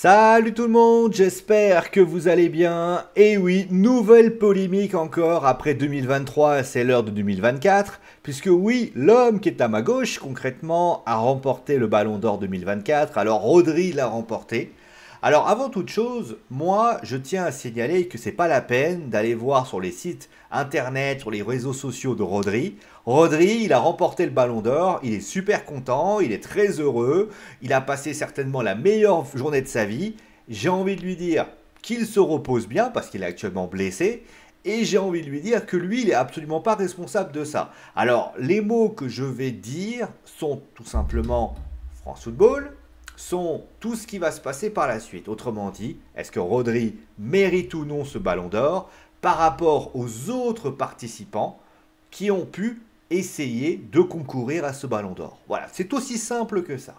Salut tout le monde, j'espère que vous allez bien. Et oui, nouvelle polémique encore après 2023, c'est l'heure de 2024. Puisque oui, l'homme qui est à ma gauche, concrètement, a remporté le Ballon d'Or 2024. Alors Rodri l'a remporté. Alors avant toute chose, moi je tiens à signaler que c'est pas la peine d'aller voir sur les sites internet, sur les réseaux sociaux de Rodri. Rodri, il a remporté le Ballon d'Or, il est super content, il est très heureux, il a passé certainement la meilleure journée de sa vie. J'ai envie de lui dire qu'il se repose bien parce qu'il est actuellement blessé. Et j'ai envie de lui dire que lui, il n'est absolument pas responsable de ça. Alors, les mots que je vais dire sont tout simplement France Football, sont tout ce qui va se passer par la suite. Autrement dit, est-ce que Rodri mérite ou non ce ballon d'or par rapport aux autres participants qui ont pu essayer de concourir à ce ballon d'or. Voilà, c'est aussi simple que ça.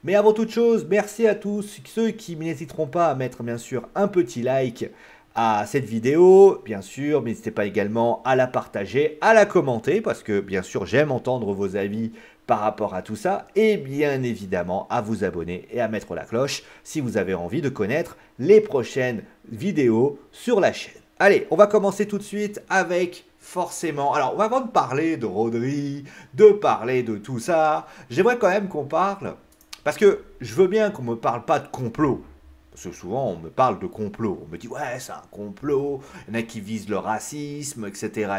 Mais avant toute chose, merci à tous ceux qui n'hésiteront pas à mettre bien sûr un petit like à cette vidéo. Bien sûr, n'hésitez pas également à la partager, à la commenter, parce que bien sûr j'aime entendre vos avis par rapport à tout ça, et bien évidemment à vous abonner et à mettre la cloche si vous avez envie de connaître les prochaines vidéos sur la chaîne. Allez, on va commencer tout de suite avec forcément. Alors, avant de parler de Rodri, de parler de tout ça, j'aimerais quand même qu'on parle, parce que je veux bien qu'on ne me parle pas de complot. Parce que souvent, on me parle de complot. On me dit, ouais, c'est un complot, il y en a qui visent le racisme, etc.,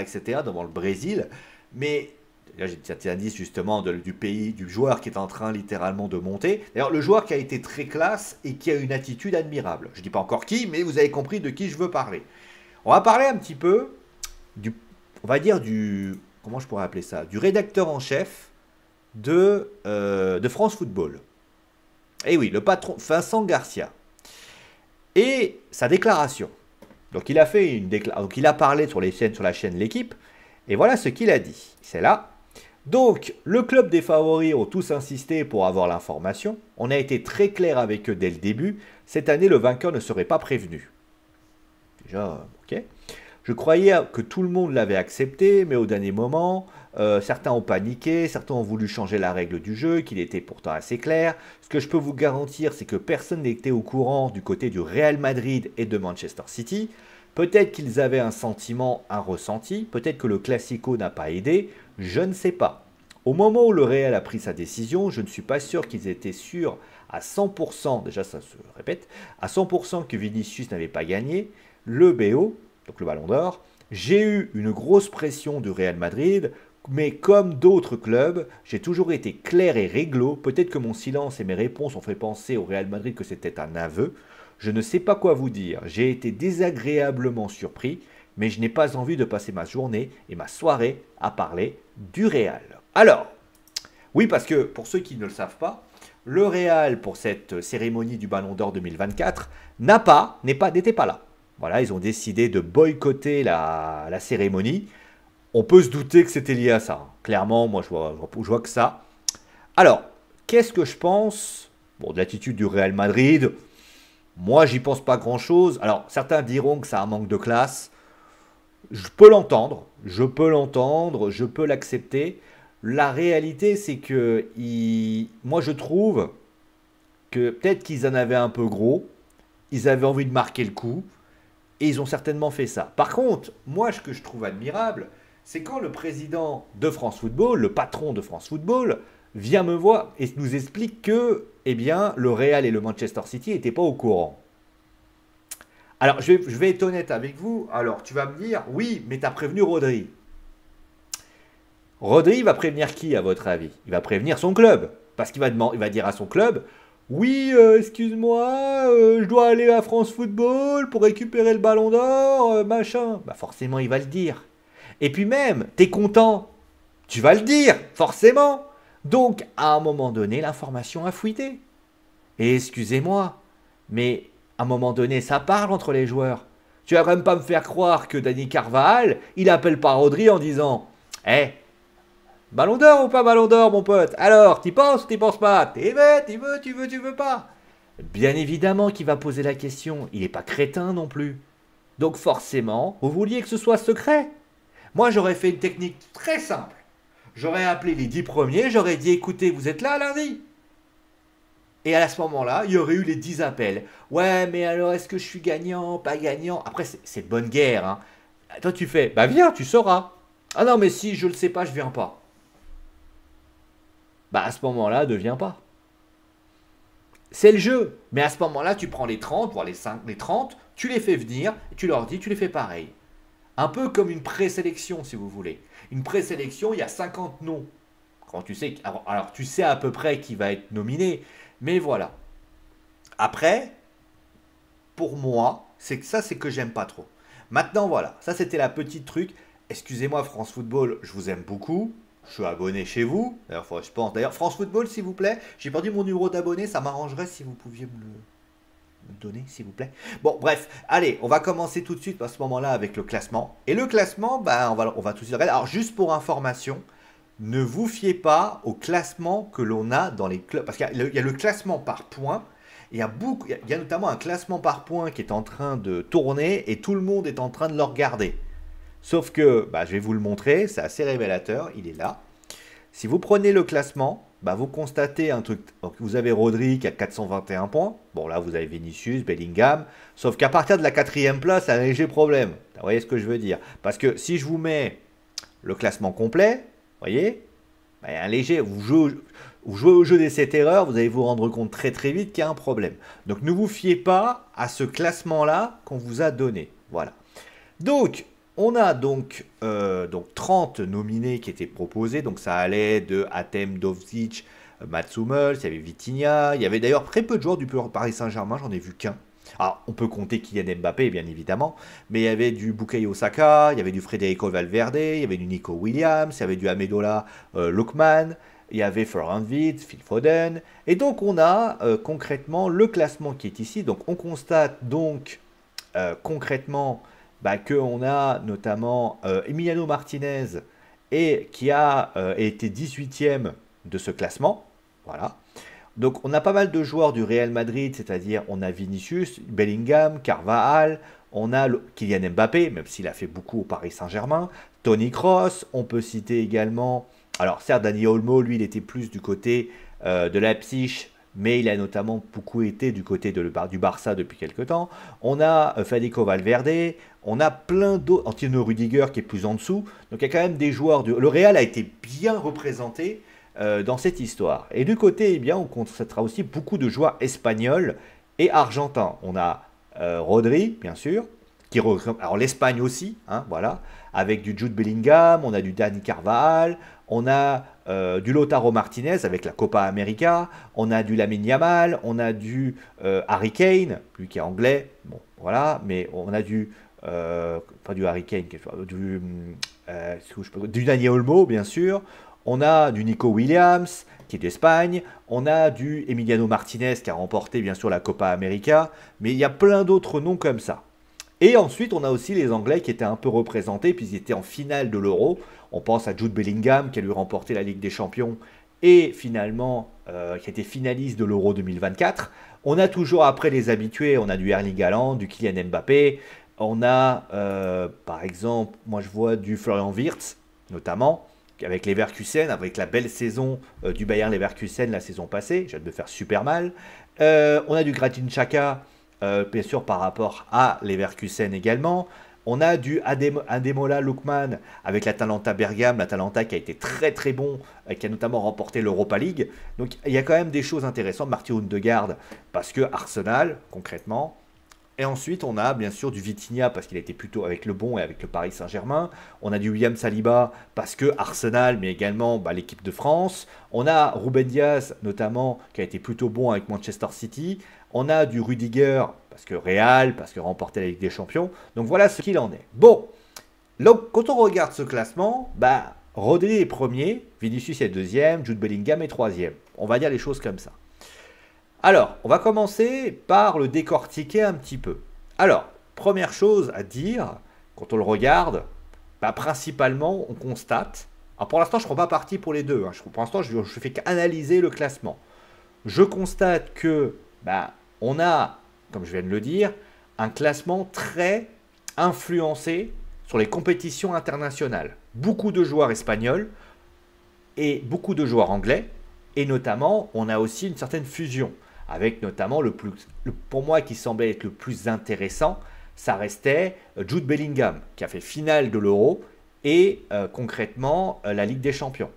devant le Brésil. Mais là, j'ai des indices justement du pays, du joueur qui est en train littéralement de monter. D'ailleurs, le joueur qui a été très classe et qui a une attitude admirable. Je ne dis pas encore qui, mais vous avez compris de qui je veux parler. On va parler un petit peu on va dire comment je pourrais appeler ça, du rédacteur en chef de France Football. Et oui, le patron Vincent Garcia. Et sa déclaration. Donc il a fait donc il a parlé sur la chaîne L'Équipe. Et voilà ce qu'il a dit. C'est là. Donc, le club des favoris ont tous insisté pour avoir l'information. On a été très clair avec eux dès le début. Cette année, le vainqueur ne serait pas prévenu. Déjà, ok. Je croyais que tout le monde l'avait accepté, mais au dernier moment, certains ont paniqué, certains ont voulu changer la règle du jeu, qu'il était pourtant assez clair. Ce que je peux vous garantir, c'est que personne n'était au courant du côté du Real Madrid et de Manchester City. Peut-être qu'ils avaient un sentiment, un ressenti, peut-être que le Classico n'a pas aidé, je ne sais pas. Au moment où le Real a pris sa décision, je ne suis pas sûr qu'ils étaient sûrs à 100%, déjà ça se répète, à 100% que Vinicius n'avait pas gagné le BO, donc le Ballon d'Or. J'ai eu une grosse pression du Real Madrid, mais comme d'autres clubs, j'ai toujours été clair et réglo. Peut-être que mon silence et mes réponses ont fait penser au Real Madrid que c'était un aveu. Je ne sais pas quoi vous dire. J'ai été désagréablement surpris, mais je n'ai pas envie de passer ma journée et ma soirée à parler du Real. Alors, oui, parce que pour ceux qui ne le savent pas, le Real, pour cette cérémonie du Ballon d'Or 2024, n'était pas là. Voilà, ils ont décidé de boycotter la cérémonie. On peut se douter que c'était lié à ça. Clairement, moi, je vois que ça. Alors, qu'est-ce que je pense de l'attitude du Real Madrid? Moi, j'y pense pas grand-chose. Alors, certains diront que ça a un manque de classe. Je peux l'entendre, je peux l'accepter. La réalité, c'est que moi, je trouve que peut-être qu'ils en avaient un peu gros. Ils avaient envie de marquer le coup. Et ils ont certainement fait ça. Par contre, moi, ce que je trouve admirable, c'est quand le président de France Football, le patron de France Football, vient me voir et nous explique que, eh bien, le Real et le Manchester City n'étaient pas au courant. Alors, je vais être honnête avec vous. Alors, tu vas me dire, oui, mais tu as prévenu Rodri. Rodri va prévenir qui, à votre avis? Il va prévenir son club. Parce qu'il va dire à son club, oui, excuse-moi, je dois aller à France Football pour récupérer le ballon d'or, machin. Bah forcément, il va le dire. Et puis même, t'es content, tu vas le dire, forcément. Donc, à un moment donné, l'information a fuité. Et excusez-moi, mais à un moment donné, ça parle entre les joueurs. Tu vas quand même pas me faire croire que Dani Carvajal, il appelle pas Rodri en disant, hé, Ballon d'Or ou pas Ballon d'Or, mon pote? Alors, t'y penses ou t'y penses pas? T'y veux, tu veux pas? Bien évidemment qu'il va poser la question. Il n'est pas crétin non plus. Donc forcément, vous vouliez que ce soit secret. Moi, j'aurais fait une technique très simple. J'aurais appelé les 10 premiers, j'aurais dit, écoutez, vous êtes là lundi? Et à ce moment-là, il y aurait eu les 10 appels. Ouais, mais alors est-ce que je suis gagnant, pas gagnant? Après, c'est de bonne guerre. Hein. Toi, tu fais, bah viens, tu sauras. Ah non, mais si je le sais pas, je viens pas. Bah à ce moment-là, ne viens pas. C'est le jeu. Mais à ce moment-là, tu prends les 30, voire les 5, les 30, tu les fais venir, et tu leur dis, tu les fais pareil. Un peu comme une présélection, si vous voulez. Une présélection, il y a 50 noms. Quand tu sais, alors tu sais à peu près qui va être nominé, mais voilà. Après, pour moi, c'est que ça, c'est que j'aime pas trop. Maintenant, voilà, ça c'était la petite truc. Excusez-moi, France Football, je vous aime beaucoup. Je suis abonné chez vous. D'ailleurs, je pense. D'ailleurs, France Football, s'il vous plaît, j'ai perdu mon numéro d'abonné. Ça m'arrangerait si vous pouviez me le donner, s'il vous plaît. Bon, bref, allez, on va commencer tout de suite à ce moment-là avec le classement. Et le classement, bah, on va tout de suite regarder. Alors, juste pour information, ne vous fiez pas au classement que l'on a dans les clubs. Parce qu'il y a le classement par points. Il y a notamment un classement par points qui est en train de tourner et tout le monde est en train de le regarder. Sauf que, bah, je vais vous le montrer, c'est assez révélateur, il est là. Si vous prenez le classement, bah, vous constatez un truc. Donc, vous avez Rodri qui a 421 points. Bon, là, vous avez Vinicius, Bellingham. Sauf qu'à partir de la quatrième place, c'est un léger problème. Vous voyez ce que je veux dire? Parce que si je vous mets le classement complet, vous voyez, bah, il y a un léger. Vous jouez au jeu des 7 erreurs, vous allez vous rendre compte très très vite qu'il y a un problème. Donc ne vous fiez pas à ce classement-là qu'on vous a donné. Voilà. Donc, on a donc 30 nominés qui étaient proposés. Donc ça allait de Atem, Dovcic, Mats Hummels, il y avait Vitinha. Il y avait d'ailleurs très peu de joueurs du Paris Saint-Germain, j'en ai vu qu'un. Alors, on peut compter Kylian Mbappé, bien évidemment, mais il y avait du Bukayo Saka, il y avait du Federico Valverde, il y avait du Nico Williams, il y avait du Amedola Lookman, il y avait Florian Wirtz, Phil Foden. Et donc, on a concrètement le classement qui est ici. Donc, on constate donc concrètement bah, qu'on a notamment Emiliano Martinez et qui a été 18e de ce classement. Voilà. Donc on a pas mal de joueurs du Real Madrid, c'est-à-dire on a Vinicius, Bellingham, Carvajal, on a Kylian Mbappé, même s'il a fait beaucoup au Paris Saint-Germain, Toni Kroos, on peut citer également, alors certes Dani Olmo, lui il était plus du côté de Leipzig, mais il a notamment beaucoup été du côté du Barça depuis quelques temps. On a Federico Valverde, on a plein d'autres, Antino Rudiger qui est plus en dessous, donc il y a quand même des joueurs, le Real a été bien représenté dans cette histoire. Et du côté, eh bien, on constatera aussi beaucoup de joueurs espagnols et argentins. On a Rodri, bien sûr, alors l'Espagne aussi, hein, voilà, avec du Jude Bellingham, on a du Dani Carvajal, on a du Lautaro Martinez avec la Copa América, on a du Lamine Yamal, on a du Harry Kane, lui qui est anglais, bon, voilà, mais on a pas du Harry Kane, du Dani Olmo, bien sûr. On a du Nico Williams, qui est d'Espagne. On a du Emiliano Martinez, qui a remporté bien sûr la Copa América. Mais il y a plein d'autres noms comme ça. Et ensuite, on a aussi les Anglais qui étaient un peu représentés, puisqu'ils étaient en finale de l'Euro. On pense à Jude Bellingham, qui a lui remporté la Ligue des Champions, et finalement, qui a été finaliste de l'Euro 2024. On a toujours après les habitués, on a du Erling Haaland, du Kylian Mbappé. On a, par exemple, moi je vois du Florian Wirtz, notamment, avec Leverkusen, avec la belle saison du Bayern Leverkusen la saison passée, j'ai hâte de faire super mal. On a du Gradin Xhaka, bien sûr par rapport à Leverkusen également. On a du Ademola Lookman avec l'Atalanta Bergame, l'Atalanta qui a été très très bon, qui a notamment remporté l'Europa League. Donc il y a quand même des choses intéressantes. Martin Odegaard, parce que Arsenal, concrètement. Et ensuite, on a bien sûr du Vitinha parce qu'il a été plutôt avec le bon et avec le Paris Saint-Germain. On a du William Saliba parce que Arsenal, mais également l'équipe de France. On a Ruben Dias, notamment, qui a été plutôt bon avec Manchester City. On a du Rudiger parce que Real, parce que remporté la Ligue des Champions. Donc voilà ce qu'il en est. Bon, donc quand on regarde ce classement, Rodri est premier, Vinicius est deuxième, Jude Bellingham est troisième. On va dire les choses comme ça. Alors, on va commencer par le décortiquer un petit peu. Alors, première chose à dire, quand on le regarde, principalement, on constate. Alors pour l'instant, je ne prends pas parti pour les deux. Hein. Pour l'instant, je ne fais qu'analyser le classement. Je constate que on a, comme je viens de le dire, un classement très influencé sur les compétitions internationales. Beaucoup de joueurs espagnols et beaucoup de joueurs anglais. Et notamment, on a aussi une certaine fusion. avec notamment pour moi qui semblait être le plus intéressant, ça restait Jude Bellingham, qui a fait finale de l'Euro et concrètement la Ligue des Champions.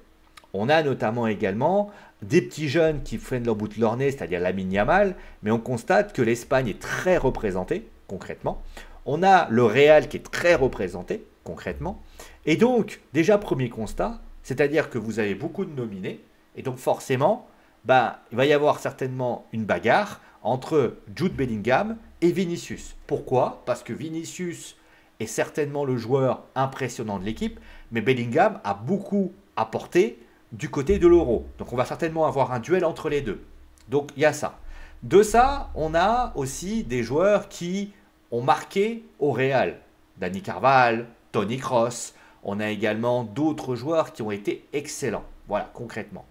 On a notamment également des petits jeunes qui freinent leur bout de leur nez, c'est-à-dire Lamine Yamal, mais on constate que l'Espagne est très représentée, concrètement. On a le Real qui est très représenté, concrètement. Et donc, déjà, premier constat, c'est-à-dire que vous avez beaucoup de nominés, et donc forcément, il va y avoir certainement une bagarre entre Jude Bellingham et Vinicius. Pourquoi? Parce que Vinicius est certainement le joueur impressionnant de l'équipe, mais Bellingham a beaucoup apporté du côté de l'Euro. Donc on va certainement avoir un duel entre les deux. Donc il y a ça. De ça, on a aussi des joueurs qui ont marqué au Real. Dani Carvajal, Toni Kroos. On a également d'autres joueurs qui ont été excellents. Voilà, concrètement.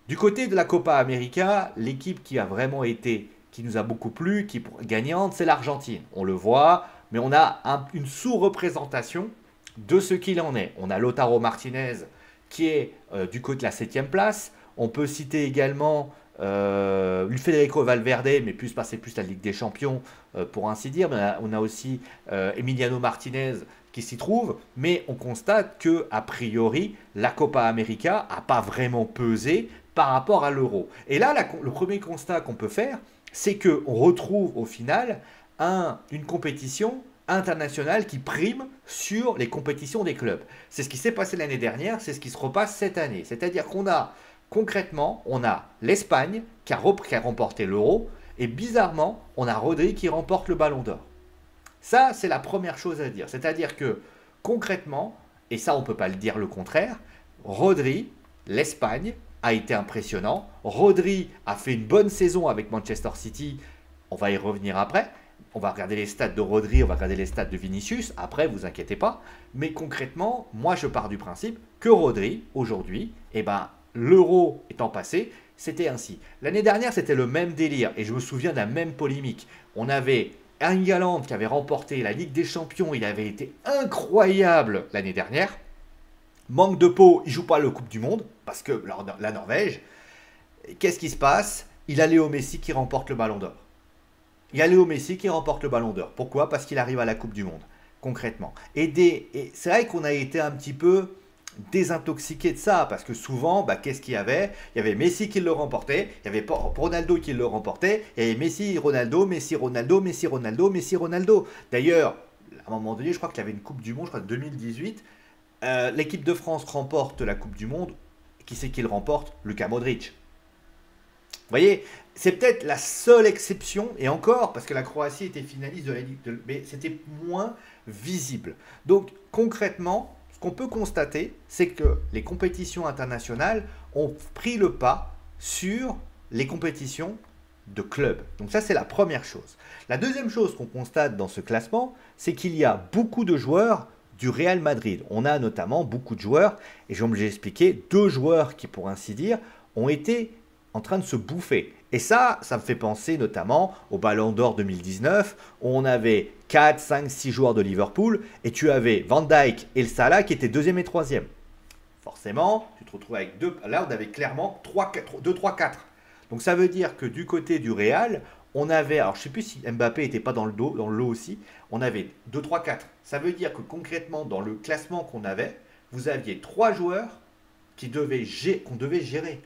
Du côté de la Copa América, l'équipe qui a vraiment été, qui nous a beaucoup plu, qui est gagnante, c'est l'Argentine. On le voit, mais on a une sous-représentation de ce qu'il en est. On a Lautaro Martinez qui est du côté de la 7e place. On peut citer également Federico Valverde, mais c'est plus la Ligue des Champions pour ainsi dire. Mais on a aussi Emiliano Martinez qui s'y trouve, mais on constate que a priori la Copa América n'a pas vraiment pesé par rapport à l'Euro. Et là, le premier constat qu'on peut faire, c'est qu'on retrouve au final une compétition internationale qui prime sur les compétitions des clubs. C'est ce qui s'est passé l'année dernière, c'est ce qui se repasse cette année. C'est-à-dire qu'on a concrètement, on a l'Espagne qui a remporté l'Euro, et bizarrement, on a Rodri qui remporte le Ballon d'Or. Ça, c'est la première chose à dire. C'est-à-dire que concrètement, et ça on ne peut pas le dire le contraire, Rodri, l'Espagne, a été impressionnant. Rodri a fait une bonne saison avec Manchester City, on va y revenir après. On va regarder les stats de Rodri, on va regarder les stats de Vinicius, après vous inquiétez pas. Mais concrètement, moi je pars du principe que Rodri, aujourd'hui, l'Euro étant passé, c'était ainsi. L'année dernière, c'était le même délire, et je me souviens de la même polémique. On avait Erling Haaland qui avait remporté la Ligue des Champions, il avait été incroyable l'année dernière. Manque de peau, il ne joue pas le Coupe du Monde, parce que la Norvège, qu'est-ce qui se passe? Il a Léo Messi qui remporte le Ballon d'Or. Il y a Léo Messi qui remporte le Ballon d'Or. Pourquoi? Parce qu'il arrive à la Coupe du Monde, concrètement. Et c'est vrai qu'on a été un petit peu désintoxiqué de ça, parce que souvent, qu'est-ce qu'il y avait? Il y avait Messi qui le remportait, il y avait Ronaldo qui le remportait, il y avait Messi, Ronaldo, Messi, Ronaldo, Messi, Ronaldo, Messi, Ronaldo. D'ailleurs, à un moment donné, je crois qu'il y avait une Coupe du Monde, je crois 2018, l'équipe de France remporte la Coupe du Monde. Qui c'est qui le remporte? Luka Modric. Vous voyez, c'est peut-être la seule exception, et encore, parce que la Croatie était finaliste de la Ligue, mais c'était moins visible. Donc, concrètement, ce qu'on peut constater, c'est que les compétitions internationales ont pris le pas sur les compétitions de clubs. Donc ça, c'est la première chose. La deuxième chose qu'on constate dans ce classement, c'est qu'il y a beaucoup de joueurs du Real Madrid. On a notamment beaucoup de joueurs, et je vais vous expliquer, 2 joueurs qui, pour ainsi dire, ont été en train de se bouffer. Et ça me fait penser notamment au Ballon d'Or 2019, où on avait 4, 5, 6 joueurs de Liverpool, et tu avais Van Dijk et le Salah qui étaient 2e et 3e. Forcément, tu te retrouves avec 2, là on avait clairement 2, 3, 4. Donc ça veut dire que du côté du Real, on avait, alors je ne sais plus si Mbappé n'était pas dans le lot aussi, on avait 2, 3, 4. Ça veut dire que concrètement, dans le classement qu'on avait, vous aviez 3 joueurs qu'on devait gérer.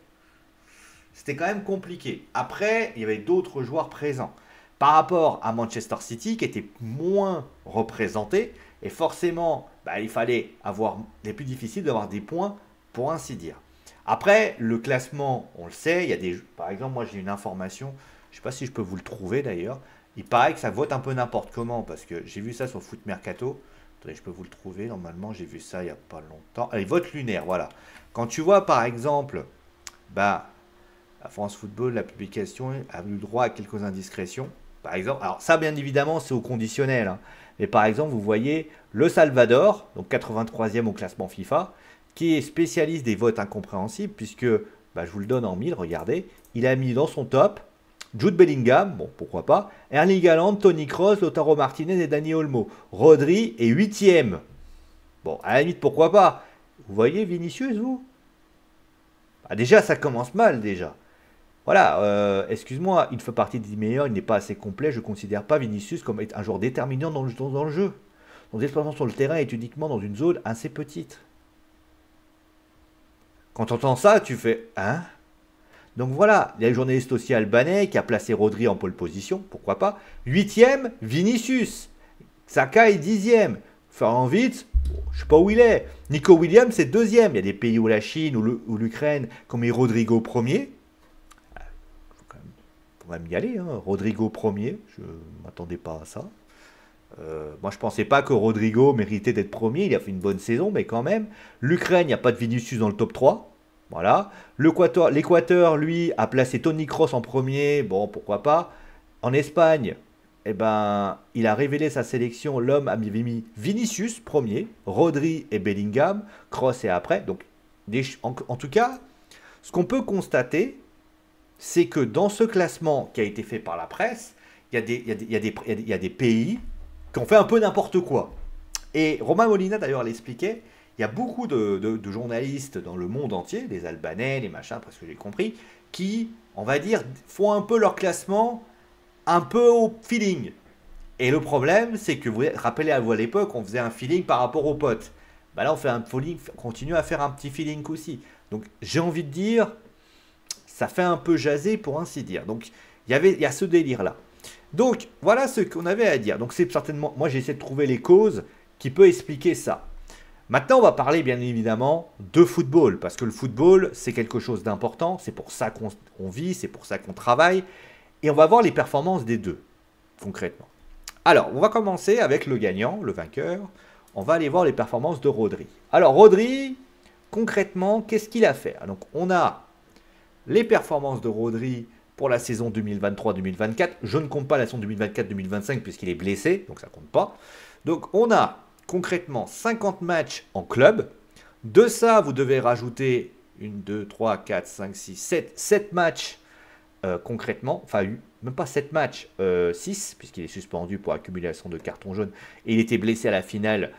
C'était quand même compliqué. Après, il y avait d'autres joueurs présents. Par rapport à Manchester City, qui était moins représenté, et forcément, il fallait avoir les plus difficiles d'avoir des points, pour ainsi dire. Après, le classement, on le sait, il y a des, par exemple, moi j'ai une information, je ne sais pas si je peux vous le trouver d'ailleurs, il paraît que ça vote un peu n'importe comment, parce que j'ai vu ça sur Foot Mercato. Attendez, je peux vous le trouver, normalement j'ai vu ça il n'y a pas longtemps. Allez, vote lunaire, voilà. Quand tu vois par exemple, la France Football, la publication a eu droit à quelques indiscrétions. Par exemple, alors ça bien évidemment c'est au conditionnel, hein. Mais par exemple vous voyez le Salvador, donc 83e au classement FIFA, qui est spécialiste des votes incompréhensibles, puisque, je vous le donne en 1000, regardez, il a mis dans son top Jude Bellingham, bon pourquoi pas, Erling Haaland, Toni Kroos, Lautaro Martinez et Dani Olmo. Rodri est 8e. Bon, à la limite pourquoi pas. Vous voyez Vinicius, vous? Déjà ça commence mal déjà. Voilà, excuse-moi, il fait partie des 10 meilleurs, il n'est pas assez complet, je ne considère pas Vinicius comme un joueur déterminant dans le jeu. Son déplacement sur le terrain est uniquement dans une zone assez petite. Quand tu entends ça, tu fais hein? Donc voilà, il y a le journaliste aussi albanais qui a placé Rodri en pole position, pourquoi pas. 8e, Vinicius. Saka est 10e. Ferland Vitz, je sais pas où il est. Nico Williams c'est 2e. Il y a des pays où la Chine ou l'Ukraine qui ont mis Rodrigo premier. Il faut quand même y aller, hein. Rodrigo premier, je ne m'attendais pas à ça. Moi, je pensais pas que Rodrigo méritait d'être premier. Il a fait une bonne saison, mais quand même. L'Ukraine, il n'y a pas de Vinicius dans le top 3. Voilà. L'Équateur, lui, a placé Toni Kroos en premier. Bon, pourquoi pas. En Espagne, eh ben, il a révélé sa sélection. L'homme a mis Vinicius premier, Rodri et Bellingham. Kroos est après. Donc, en tout cas, ce qu'on peut constater, c'est que dans ce classement qui a été fait par la presse, il y a des pays qui ont fait un peu n'importe quoi. Et Romain Molina, d'ailleurs, l'expliquait, il y a beaucoup de journalistes dans le monde entier, les Albanais, les machins, parce que j'ai compris, qui, on va dire, font un peu leur classement un peu au feeling. Et le problème, c'est que vous rappelez à vous à l'époque, on faisait un feeling par rapport aux potes. Bah là, on fait un feeling, continue à faire un petit feeling aussi. Donc, j'ai envie de dire, ça fait un peu jaser pour ainsi dire. Donc, il y a ce délire-là. Donc, voilà ce qu'on avait à dire. Donc, c'est certainement, moi, j'ai essayé de trouver les causes qui peuvent expliquer ça. Maintenant, on va parler, bien évidemment, de football. Parce que le football, c'est quelque chose d'important. C'est pour ça qu'on vit, c'est pour ça qu'on travaille. Et on va voir les performances des deux, concrètement. Alors, on va commencer avec le gagnant, le vainqueur. On va aller voir les performances de Rodri. Alors, Rodri, concrètement, qu'est-ce qu'il a fait? Donc, on a les performances de Rodri pour la saison 2023-2024. Je ne compte pas la saison 2024-2025 puisqu'il est blessé, donc ça ne compte pas. Donc on a concrètement 50 matchs en club. De ça, vous devez rajouter 1, 2, 3, 4, 5, 6, 7 matchs concrètement. Enfin, même pas 7 matchs, 6, puisqu'il est suspendu pour accumulation de cartons jaunes. Et il était blessé à la finale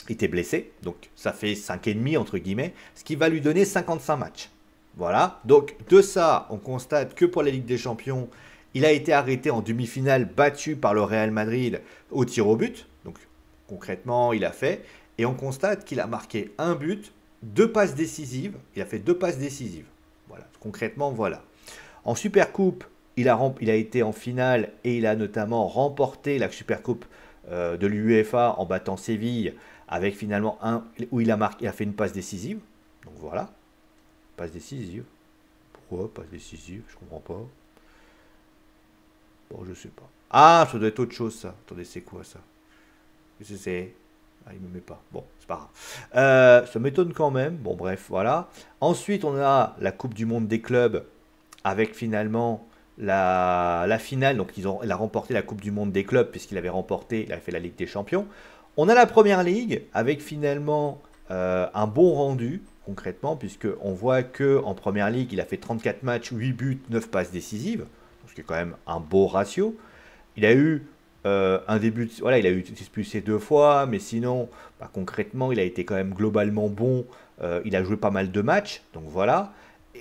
il était blessé, donc ça fait 5,5 entre guillemets, ce qui va lui donner 55 matchs. Voilà, donc de ça, on constate que pour la Ligue des Champions, il a été arrêté en demi-finale, battu par le Real Madrid au tir au but. Donc concrètement, il a fait. Et on constate qu'il a marqué un but, 2 passes décisives. Il a fait 2 passes décisives. Voilà, concrètement, voilà. En Supercoupe, il a été en finale et il a notamment remporté la Supercoupe de l'UEFA en battant Séville avec finalement où il a fait une passe décisive. Donc voilà. Passe décisive. Pourquoi passe décisive? Je comprends pas. Bon, je sais pas. Ah, ça doit être autre chose, ça. Attendez, c'est quoi, ça? Qu'est-ce que c'est? Ah, il me met pas. Bon, c'est pas grave. Ça m'étonne quand même. Bon, bref, voilà. Ensuite, on a la Coupe du Monde des clubs avec finalement la finale. Donc, il a remporté la Coupe du Monde des clubs puisqu'il avait fait la Ligue des Champions. On a la Première Ligue avec finalement un bon rendu concrètement, puisqu'on voit qu'en Première Ligue, il a fait 34 matchs, 8 buts, 9 passes décisives, ce qui est quand même un beau ratio. Il a eu un début, voilà, il a eu expulsé 2 fois, mais sinon, concrètement, il a été quand même globalement bon. Il a joué pas mal de matchs, donc voilà.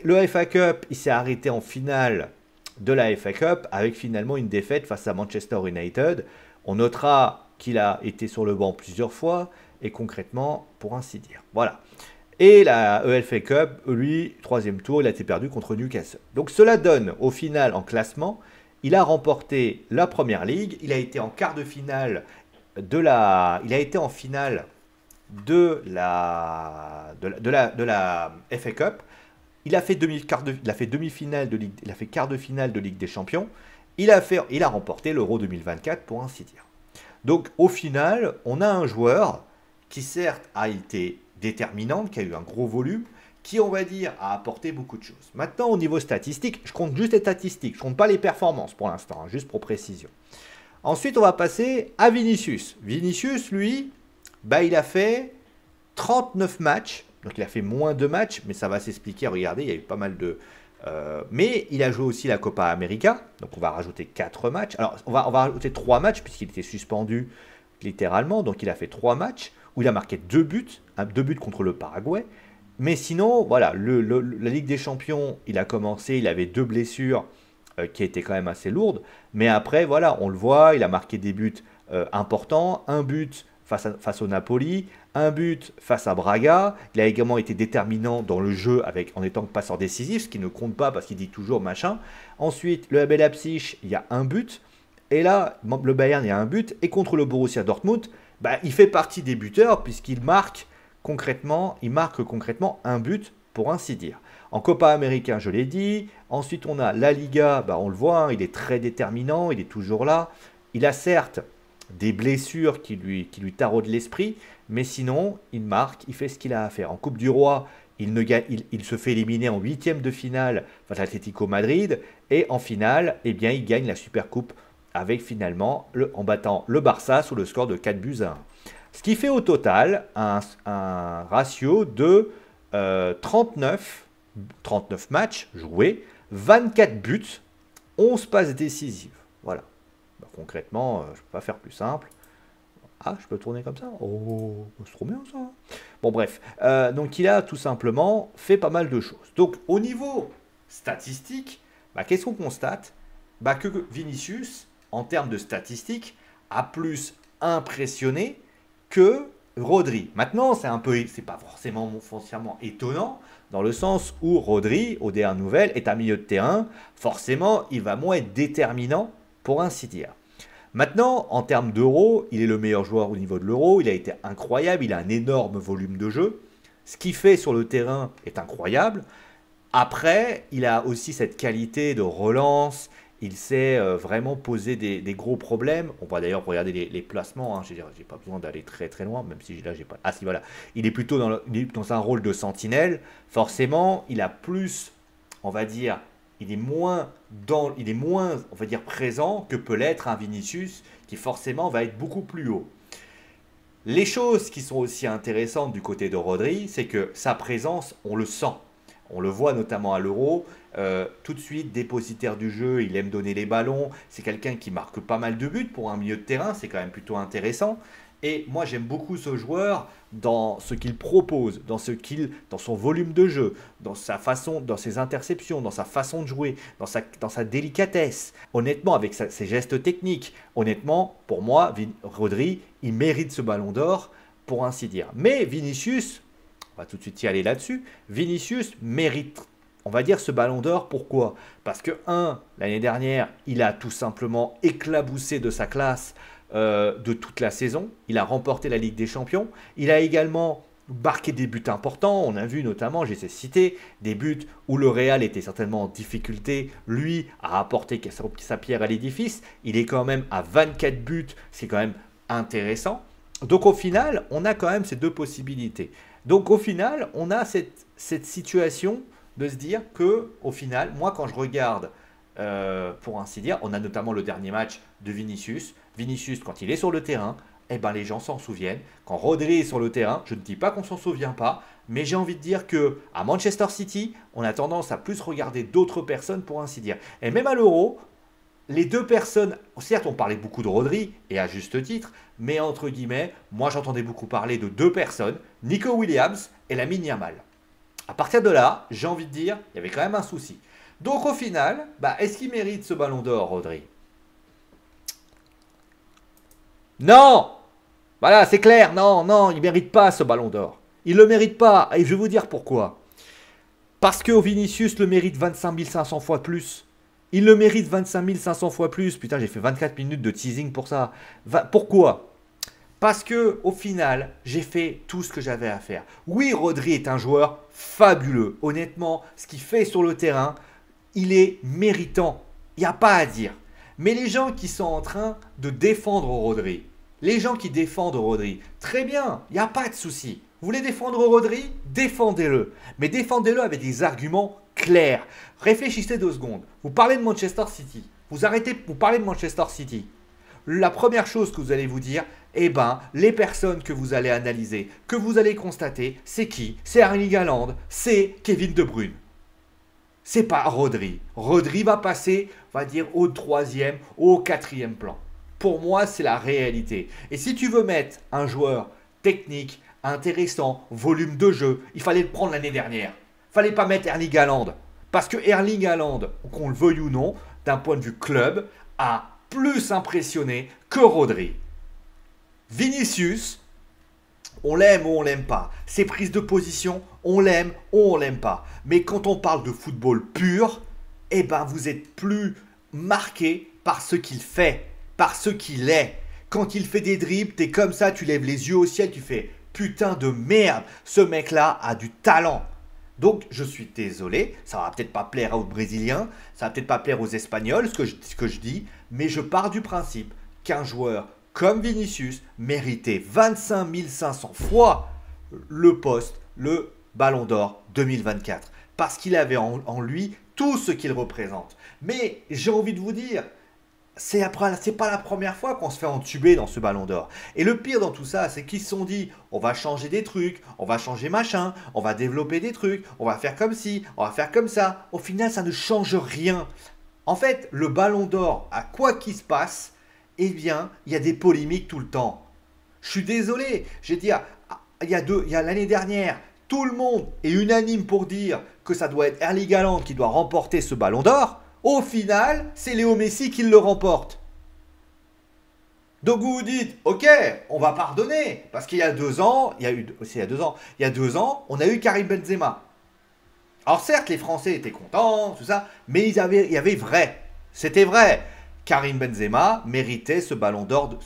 Le FA Cup, il s'est arrêté en finale de la FA Cup avec finalement une défaite face à Manchester United. On notera qu'il a été sur le banc plusieurs fois, et concrètement, pour ainsi dire. Voilà. Et la EFL Cup, lui, 3e tour, il a été perdu contre Newcastle. Donc cela donne, au final, en classement, il a remporté la Première Ligue, il a été en quart de finale il a été en finale de la FA Cup, il a fait demi-finale de Ligue, il a fait quart de finale de Ligue des Champions, il a remporté l'Euro 2024 pour ainsi dire. Donc au final, on a un joueur qui certes a été déterminante, qui a eu un gros volume, qui, on va dire, a apporté beaucoup de choses. Maintenant, au niveau statistique, je compte juste les statistiques, je ne compte pas les performances pour l'instant, hein, juste pour précision. Ensuite, on va passer à Vinicius. Vinicius, lui, il a fait 39 matchs, donc il a fait moins de matchs, mais ça va s'expliquer, regardez, il y a eu pas mal de... mais il a joué aussi la Copa América, donc on va rajouter 4 matchs. Alors, on va rajouter 3 matchs, puisqu'il était suspendu littéralement, donc il a fait 3 matchs, où il a marqué 2 buts, 2 buts contre le Paraguay. Mais sinon, voilà, la Ligue des Champions, il a commencé, il avait 2 blessures qui étaient quand même assez lourdes. Mais après, voilà, on le voit, il a marqué des buts importants. Un but face au Napoli, un but face à Braga. Il a également été déterminant dans le jeu en étant passeur décisif, ce qui ne compte pas parce qu'il dit toujours machin. Ensuite, le RB Leipzig, il y a un but. Et là, le Bayern, il y a un but. Et contre le Borussia Dortmund, bah, il fait partie des buteurs puisqu'il marque concrètement un but, pour ainsi dire. En Copa Américain, je l'ai dit. Ensuite, on a la Liga, bah, on le voit, hein, il est très déterminant, il est toujours là. Il a certes des blessures qui lui taraudent l'esprit, mais sinon, il marque, il fait ce qu'il a à faire. En Coupe du Roi, il se fait éliminer en huitième de finale face à l'Atlético Madrid, et en finale, eh bien, il gagne la Supercoupe avec finalement, en battant le Barça sous le score de 4-1. Ce qui fait au total un ratio de 39 matchs joués, 24 buts, 11 passes décisives. Voilà. Bah, concrètement, je ne peux pas faire plus simple. Ah, je peux tourner comme ça? Oh, c'est trop bien ça. Bon, bref. Donc, il a tout simplement fait pas mal de choses. Donc, au niveau statistique, bah, qu'est-ce qu'on constate? Bah, que Vinicius, en termes de statistiques, a plus impressionné que Rodri. Maintenant, c'est pas forcément foncièrement étonnant, dans le sens où Rodri, aux dernières nouvelles, est un milieu de terrain. Forcément, il va moins être déterminant, pour ainsi dire. Maintenant, en termes d'euros, il est le meilleur joueur au niveau de l'euro. Il a été incroyable, il a un énorme volume de jeu. Ce qu'il fait sur le terrain est incroyable. Après, il a aussi cette qualité de relance. Il sait vraiment poser des gros problèmes. On va d'ailleurs regarder les placements. Hein. Je n'ai pas besoin d'aller très très loin, même si là, j'ai pas. Ah si, voilà. Il est plutôt dans un rôle de sentinelle. Forcément, il a plus, on va dire, il est moins, on va dire, présent que peut l'être un Vinicius, qui forcément va être beaucoup plus haut. Les choses qui sont aussi intéressantes du côté de Rodri, c'est que sa présence, on le sent. On le voit notamment à l'Euro, tout de suite dépositaire du jeu, il aime donner les ballons, c'est quelqu'un qui marque pas mal de buts pour un milieu de terrain, c'est quand même plutôt intéressant. Et moi j'aime beaucoup ce joueur dans ce qu'il propose, dans son volume de jeu, dans sa façon, dans ses interceptions, dans sa façon de jouer, dans sa délicatesse. Honnêtement, avec ses gestes techniques, honnêtement, pour moi, Rodri, il mérite ce ballon d'or, pour ainsi dire. Mais Vinicius, on va tout de suite y aller là-dessus. Vinicius mérite, on va dire, ce ballon d'or. Pourquoi? Parce que, l'année dernière, il a tout simplement éclaboussé de sa classe de toute la saison. Il a remporté la Ligue des Champions. Il a également marqué des buts importants. On a vu notamment, j'ai cité, des buts où le Real était certainement en difficulté. Lui a apporté sa pierre à l'édifice. Il est quand même à 24 buts. C'est quand même intéressant. Donc au final, on a quand même ces deux possibilités. Donc au final, on a cette situation de se dire que, au final, moi quand je regarde, pour ainsi dire, on a notamment le dernier match de Vinicius. Vinicius, quand il est sur le terrain, eh ben, les gens s'en souviennent. Quand Rodri est sur le terrain, je ne dis pas qu'on ne s'en souvient pas, mais j'ai envie de dire qu'à Manchester City, on a tendance à plus regarder d'autres personnes, pour ainsi dire. Et même à l'Euro, les deux personnes, certes on parlait beaucoup de Rodri, et à juste titre, mais entre guillemets, moi j'entendais beaucoup parler de deux personnes, Nico Williams et Lamine Yamal. À partir de là, j'ai envie de dire, il y avait quand même un souci. Donc au final, est-ce qu'il mérite ce ballon d'or, Rodri? Non! Voilà, c'est clair, non, il ne mérite pas ce ballon d'or. Il ne le mérite pas, et je vais vous dire pourquoi. Parce que Vinicius le mérite 25 500 fois plus. Il le mérite 25 500 fois plus. Putain, j'ai fait 24 minutes de teasing pour ça. Pourquoi? Parce que au final, j'ai fait tout ce que j'avais à faire. Oui, Rodri est un joueur fabuleux. Honnêtement, ce qu'il fait sur le terrain, il est méritant. Il n'y a pas à dire. Mais les gens qui sont en train de défendre Rodri, les gens qui défendent Rodri, très bien, il n'y a pas de souci. Vous voulez défendre Rodri? Défendez-le. Mais défendez-le avec des arguments clairs. Réfléchissez 2 secondes. Vous parlez de Manchester City. Vous parlez de Manchester City. La première chose que vous allez vous dire, les personnes que vous allez analyser, que vous allez constater, c'est qui? C'est Erling Haaland, c'est Kevin De Bruyne. C'est pas Rodri. Rodri va passer, on va dire, au 3e, au 4e plan. Pour moi, c'est la réalité. Et si tu veux mettre un joueur technique, intéressant, volume de jeu. Il fallait le prendre l'année dernière. Fallait pas mettre Erling Haaland. Parce que Erling Haaland, qu'on le veuille ou non, d'un point de vue club, a plus impressionné que Rodri. Vinicius, on l'aime ou on l'aime pas. Ses prises de position, on l'aime ou on l'aime pas. Mais quand on parle de football pur, eh ben vous êtes plus marqué par ce qu'il fait, par ce qu'il est. Quand il fait des dribbles, t'es comme ça, tu lèves les yeux au ciel, tu fais putain de merde, ce mec-là a du talent. Donc je suis désolé, ça va peut-être pas plaire aux Brésiliens, ça va peut-être pas plaire aux Espagnols, ce que je dis, mais je pars du principe qu'un joueur comme Vinicius méritait 25 500 fois le poste, le Ballon d'Or 2024, parce qu'il avait en lui tout ce qu'il représente. Mais j'ai envie de vous dire, c'est pas la première fois qu'on se fait entuber dans ce Ballon d'Or. Et le pire dans tout ça, c'est qu'ils se sont dit, on va changer des trucs, on va changer machin, on va développer des trucs, on va faire comme ci, on va faire comme ça. Au final, ça ne change rien. En fait, le Ballon d'Or, à quoi qu'il se passe, eh bien, il y a des polémiques tout le temps. Je suis désolé, j'ai dit, il y a l'année dernière, tout le monde est unanime pour dire que ça doit être Erling Haaland qui doit remporter ce Ballon d'Or. Au final, c'est Léo Messi qui le remporte. Donc vous vous dites, ok, on va pardonner. Parce qu'il y a 2 ans, il y a 2 ans, on a eu Karim Benzema. Alors certes, les Français étaient contents, tout ça, mais il y avait vrai. C'était vrai. Karim Benzema méritait ce ballon d'or,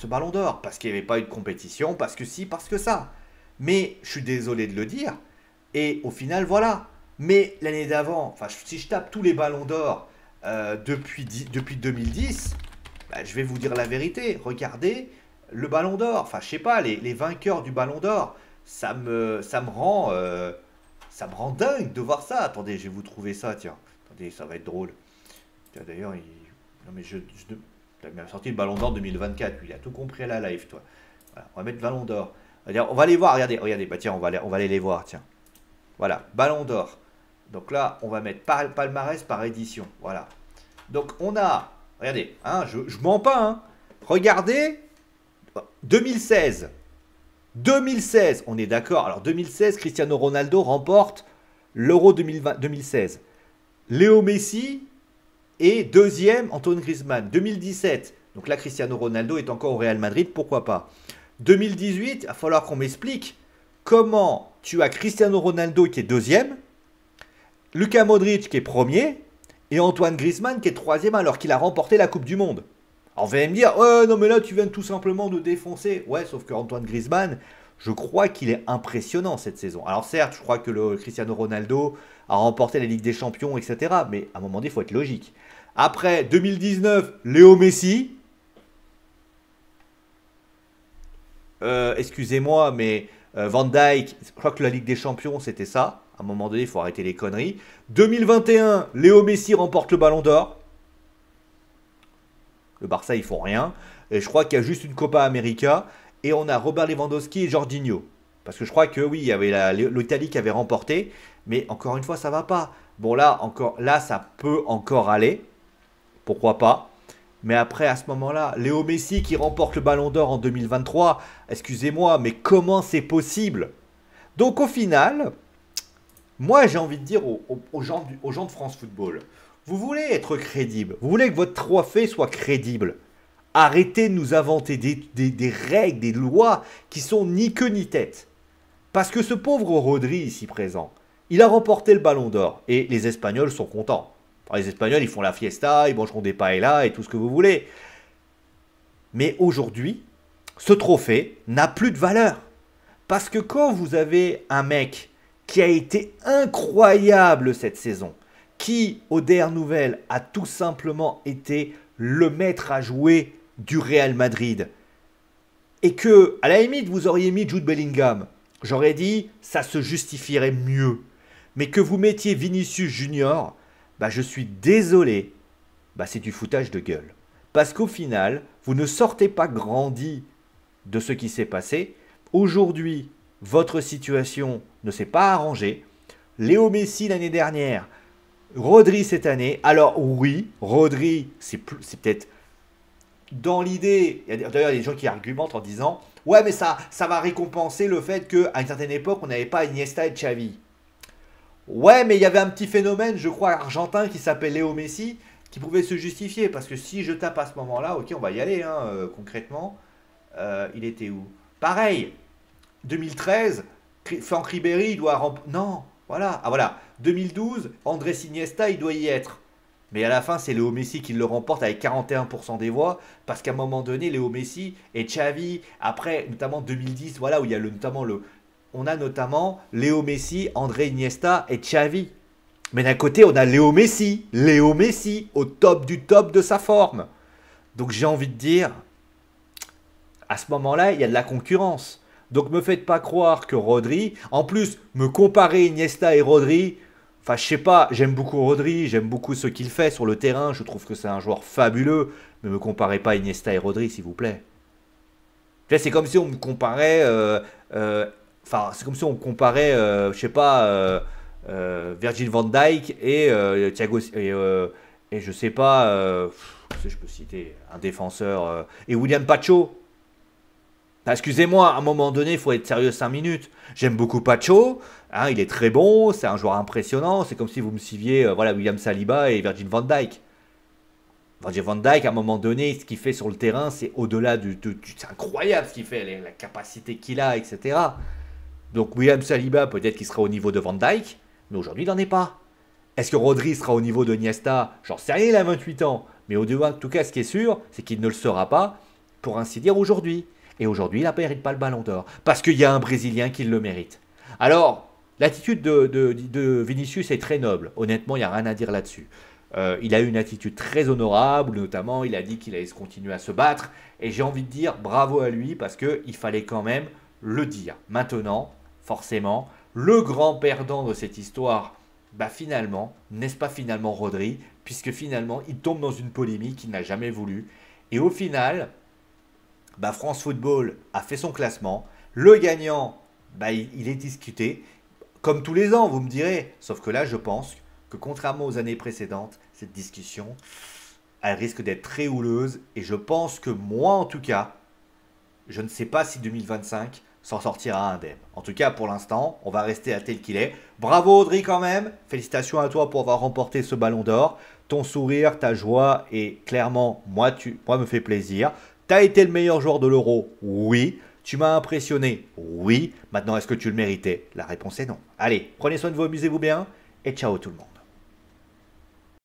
parce qu'il n'y avait pas eu de compétition, parce que si, parce que ça. Mais je suis désolé de le dire. Et au final, voilà. Mais l'année d'avant, enfin, si je tape tous les ballons d'or depuis 2010, bah, je vais vous dire la vérité. Regardez le ballon d'or. Enfin, je sais pas, les vainqueurs du ballon d'or, ça me rend dingue de voir ça. Attendez, je vais vous trouver ça, tiens. Attendez, ça va être drôle. D'ailleurs, non mais t'as bien sorti le ballon d'or 2024, lui, il a tout compris à la live, toi. Voilà, on va mettre ballon d'or. On va les voir, regardez, bah tiens, on va aller les voir, tiens. Voilà, ballon d'or. Donc là, on va mettre palmarès par édition, voilà. Donc on a, regardez, hein, je mens pas, hein. Regardez, 2016. 2016, on est d'accord. Alors 2016, Cristiano Ronaldo remporte l'Euro 2016. Léo Messi et deuxième, Antoine Griezmann. 2017, donc là, Cristiano Ronaldo est encore au Real Madrid, pourquoi pas. 2018, il va falloir qu'on m'explique comment tu as Cristiano Ronaldo qui est deuxième, Luka Modric qui est premier, et Antoine Griezmann qui est troisième alors qu'il a remporté la Coupe du Monde. Alors vous allez me dire, oh non mais là tu viens tout simplement de défoncer. Ouais, sauf que Antoine Griezmann, je crois qu'il est impressionnant cette saison. Alors certes, je crois que le Cristiano Ronaldo a remporté la Ligue des Champions, etc. Mais à un moment donné, il faut être logique. Après, 2019, Léo Messi. Excusez-moi, mais Van Dijk, je crois que la Ligue des Champions, c'était ça. À un moment donné, il faut arrêter les conneries. 2021, Léo Messi remporte le Ballon d'Or. Le Barça, ils font rien. Et je crois qu'il y a juste une Copa América. Et on a Robert Lewandowski et Jorginho. Parce que je crois que oui, il y avait l'Italie qui avait remporté. Mais encore une fois, ça va pas. Bon, là, ça peut encore aller. Pourquoi pas. Mais après, à ce moment-là, Léo Messi qui remporte le Ballon d'Or en 2023. Excusez-moi, mais comment c'est possible? Donc au final, moi j'ai envie de dire aux gens de France Football, vous voulez être crédible, vous voulez que votre trophée soit crédible. Arrêtez de nous inventer des règles, des lois qui sont ni queue ni tête. Parce que ce pauvre Rodri ici présent, il a remporté le Ballon d'Or et les Espagnols sont contents. Alors, les Espagnols, ils font la fiesta, ils mangeront des paellas et tout ce que vous voulez. Mais aujourd'hui, ce trophée n'a plus de valeur. Parce que quand vous avez un mec qui a été incroyable cette saison, qui, aux dernières nouvelles, a tout simplement été le maître à jouer du Real Madrid, et que, à la limite, vous auriez mis Jude Bellingham, j'aurais dit, ça se justifierait mieux. Mais que vous mettiez Vinicius Junior, bah je suis désolé, bah c'est du foutage de gueule. Parce qu'au final, vous ne sortez pas grandi de ce qui s'est passé. Aujourd'hui, votre situation ne s'est pas arrangée. Léo Messi l'année dernière, Rodri cette année. Alors oui, Rodri, c'est peut-être dans l'idée. D'ailleurs, il y a des gens qui argumentent en disant Ouais, mais ça va récompenser le fait qu'à une certaine époque, on n'avait pas Iniesta et Xavi. Ouais, mais il y avait un petit phénomène, je crois, argentin qui s'appelle Léo Messi, qui pouvait se justifier. Parce que si je tape à ce moment-là, ok, on va y aller, hein, concrètement. Il était où? Pareil, 2013, Franck Ribéry, il doit non, voilà. Ah voilà, 2012, Andrés Iniesta, il doit y être. Mais à la fin, c'est Léo Messi qui le remporte avec 41% des voix, parce qu'à un moment donné, Léo Messi et Xavi, après, notamment 2010, voilà, où il y a notamment on a notamment Léo Messi, André Iniesta et Xavi. Mais d'un côté, on a Léo Messi, au top du top de sa forme. Donc j'ai envie de dire, à ce moment-là, il y a de la concurrence. Donc me faites pas croire que Rodri, en plus, me comparer Iniesta et Rodri, enfin je sais pas, j'aime beaucoup Rodri, j'aime beaucoup ce qu'il fait sur le terrain, je trouve que c'est un joueur fabuleux, mais me comparez pas Iniesta et Rodri s'il vous plaît. C'est comme si on me comparait, enfin c'est comme si on comparait, je sais pas, Virgil van Dijk et Thiago et je sais pas, je peux citer un défenseur et William Pacho. Ah, excusez-moi, à un moment donné, il faut être sérieux 5 minutes. J'aime beaucoup Pacho, hein, il est très bon, c'est un joueur impressionnant. C'est comme si vous me civiez voilà, William Saliba et Virgil van Dijk. Virgil van Dijk, à un moment donné, ce qu'il fait sur le terrain, c'est au-delà c'est incroyable ce qu'il fait, la capacité qu'il a, etc. Donc William Saliba, peut-être qu'il sera au niveau de Van Dijk, mais aujourd'hui, il n'en est pas. Est-ce que Rodri sera au niveau de Niesta? J'en sais rien, il a 28 ans. Mais au-delà, en tout cas, ce qui est sûr, c'est qu'il ne le sera pas, pour ainsi dire, aujourd'hui. Et aujourd'hui, il ne mérite pas le ballon d'or. Parce qu'il y a un Brésilien qui le mérite. Alors, l'attitude de Vinicius est très noble. Honnêtement, il n'y a rien à dire là-dessus. Il a eu une attitude très honorable, notamment il a dit qu'il allait continuer à se battre. Et j'ai envie de dire bravo à lui parce qu'il fallait quand même le dire. Maintenant, forcément, le grand perdant de cette histoire, bah finalement, n'est-ce pas finalement Rodri, puisque finalement, il tombe dans une polémique qu'il n'a jamais voulu. Et au final, bah France Football a fait son classement. Le gagnant, bah il est discuté. Comme tous les ans, vous me direz. Sauf que là, je pense que contrairement aux années précédentes, cette discussion, elle risque d'être très houleuse. Et je pense que moi, en tout cas, je ne sais pas si 2025 s'en sortira indemne. En tout cas, pour l'instant, on va rester à tel qu'il est. Bravo Audrey quand même. Félicitations à toi pour avoir remporté ce ballon d'or. Ton sourire, ta joie et clairement, moi me fait plaisir. Tu as été le meilleur joueur de l'Euro? Oui. Tu m'as impressionné? Oui. Maintenant, est-ce que tu le méritais? La réponse est non. Allez, prenez soin de vous, amusez-vous bien et ciao tout le monde.